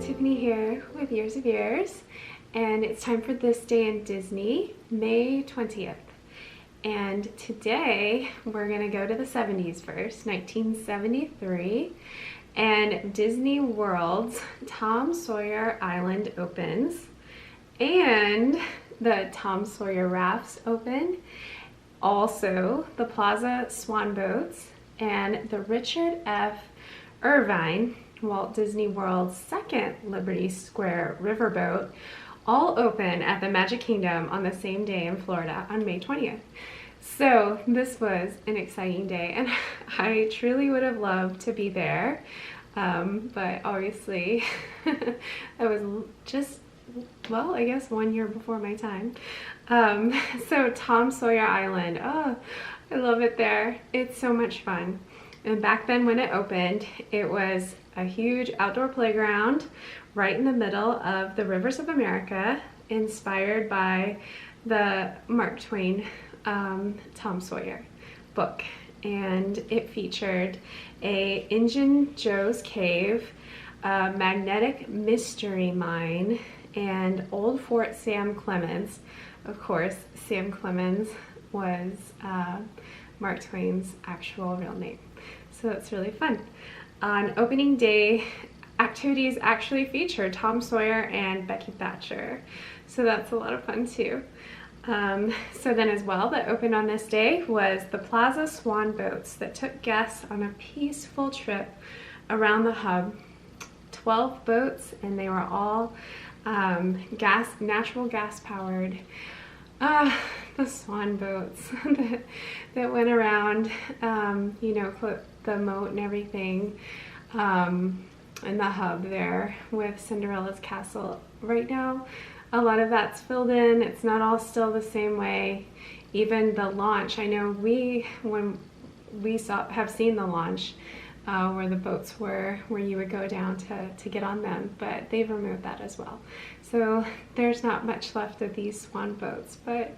Tiffany here with Years of Years, and it's time for This Day in Disney, May 20th. And today we're gonna go to the 70s first, 1973, and Disney World's Tom Sawyer Island opens, and the Tom Sawyer Rafts open, also the Plaza Swan boats, and the Richard F. Irvine, Walt Disney World's second Liberty Square Riverboat, all open at the Magic Kingdom on the same day in Florida on May 20th. So this was an exciting day, and I truly would have loved to be there, but obviously I was just, well, I guess 1 year before my time. So Tom Sawyer Island, oh, I love it there. It's so much fun. And back then when it opened, it was a huge outdoor playground right in the middle of the Rivers of America, inspired by the Mark Twain Tom Sawyer book. And it featured a Injun Joe's Cave, a magnetic mystery mine, and Old Fort Sam Clemens. Of course, Sam Clemens was Mark Twain's actual real name. So it's really fun. On opening day, activities actually feature Tom Sawyer and Becky Thatcher. So that's a lot of fun too. So then as well, that opened on this day was the Plaza Swan boats that took guests on a peaceful trip around the hub. 12 boats, and they were all natural gas powered. The Swan boats that went around, you know, the moat and everything, in the hub there with Cinderella's castle. Right now, a lot of that's filled in. It's not all still the same way. Even the launch, I know when we have seen the launch, where the boats were, where you would go down to get on them, but they've removed that as well. So there's not much left of these Swan boats, but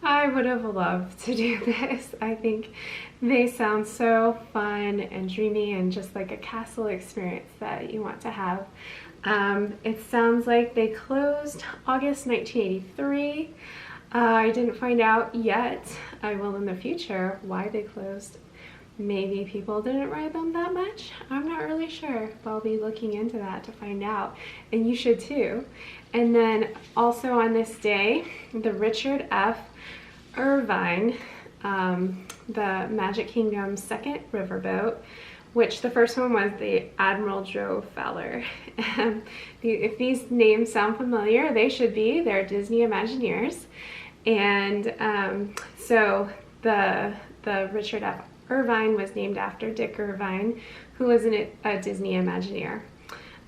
I would have loved to do this. I think they sound so fun and dreamy and just like a castle experience that you want to have. It sounds like they closed August 1983. I didn't find out yet. I will in the future why they closed. Maybe people didn't ride them that much. I'm not really sure, but I'll be looking into that to find out, and you should too. And then also on this day, the Richard F. Irvine, the Magic Kingdom's second riverboat, which the first one was the Admiral Joe Fowler. If these names sound familiar, they should be. They're Disney Imagineers. And so the Richard F. Irvine was named after Dick Irvine, who was a Disney Imagineer.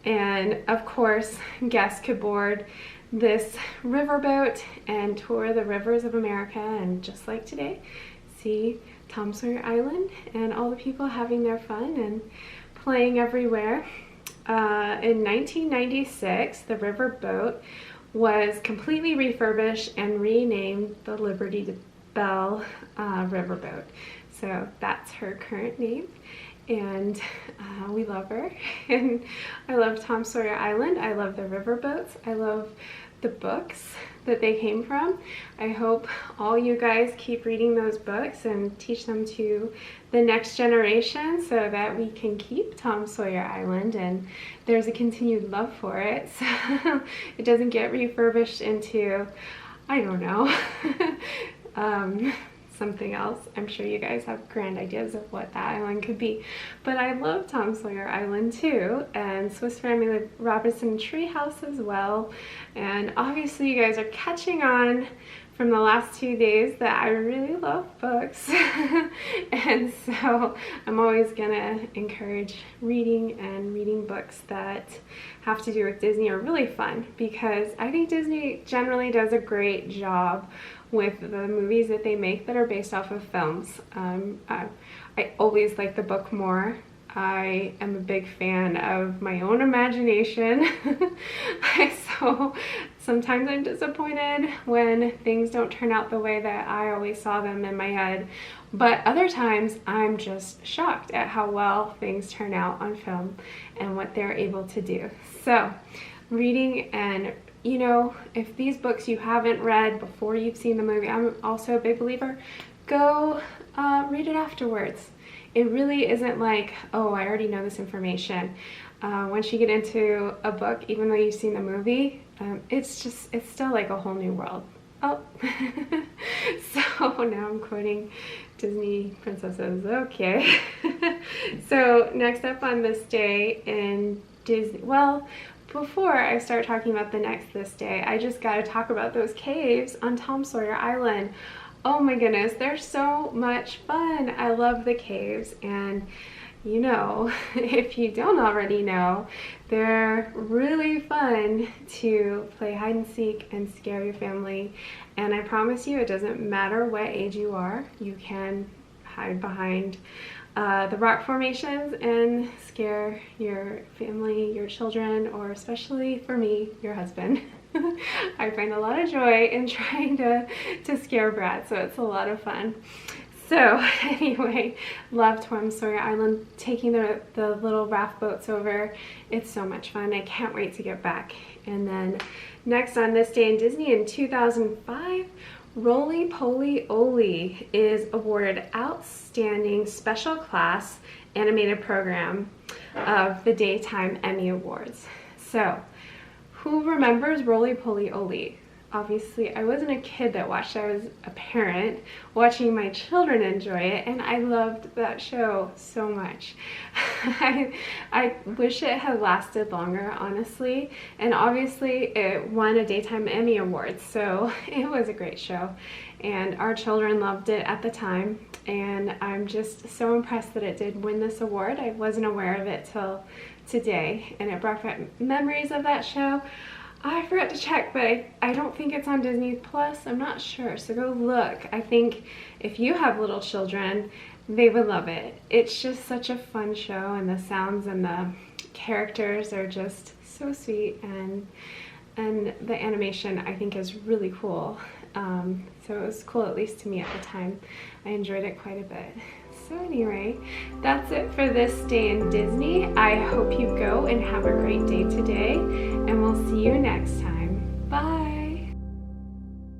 And of course, guests could board this riverboat and tour the rivers of America, and just like today, see Tom Sawyer Island and all the people having their fun and playing everywhere. In 1996, the riverboat was completely refurbished and renamed the Liberty Belle Riverboat. So that's her current name, and we love her. And I love Tom Sawyer Island. I love the riverboats. I love the books that they came from. I hope all you guys keep reading those books and teach them to the next generation so that we can keep Tom Sawyer Island and there's a continued love for it, so it doesn't get refurbished into, I don't know, something else. I'm sure you guys have grand ideas of what that island could be, but I love Tom Sawyer Island too, and Swiss Family Robinson Treehouse as well. And obviously you guys are catching on from the last 2 days that I really love books. And so I'm always gonna encourage reading, and reading books that have to do with Disney are really fun, because I think Disney generally does a great job with the movies that they make that are based off of films. I always like the book more I am a big fan of my own imagination. So sometimes I'm disappointed when things don't turn out the way that I always saw them in my head. But other times I'm just shocked at how well things turn out on film and what they're able to do. So reading, and you know, if these books you haven't read before you've seen the movie, I'm also a big believer, go read it afterwards. It really isn't like, oh, I already know this information. Once you get into a book, even though you've seen the movie, it's still like a whole new world. Oh, so now I'm quoting Disney princesses. Okay. So next up on this day in Disney, well, before I start talking about the next this day, I just got to talk about those caves on Tom Sawyer Island. Oh my goodness, they're so much fun. I love the caves, and you know, if you don't already know, they're really fun to play hide and seek and scare your family. And I promise you, it doesn't matter what age you are, you can hide behind the rock formations and scare your family, your children, or especially for me, your husband. I find a lot of joy in trying to scare Brad, so it's a lot of fun. So anyway, love Tom Sawyer Island, taking the little raft boats over. It's so much fun. I can't wait to get back. And then next on this day in Disney in 2005, Rolie, Polie, Olie is awarded Outstanding Special Class Animated Program of the Daytime Emmy Awards. So who remembers Rolie, Polie, Olie? Obviously, I wasn't a kid that watched it. I was a parent watching my children enjoy it, and I loved that show so much. I wish it had lasted longer, honestly, and obviously it won a Daytime Emmy Award, so it was a great show, and our children loved it at the time, and I'm just so impressed that it did win this award. I wasn't aware of it till today, and it brought back memories of that show. I forgot to check, but I don't think it's on Disney Plus. I'm not sure, so go look. I think if you have little children, they would love it. It's just such a fun show, and the sounds and the characters are just so sweet, and the animation I think is really cool. So it was cool, at least to me at the time. I enjoyed it quite a bit. So anyway, that's it for this day in Disney. I hope you go and have a great day today, and we'll see you next time.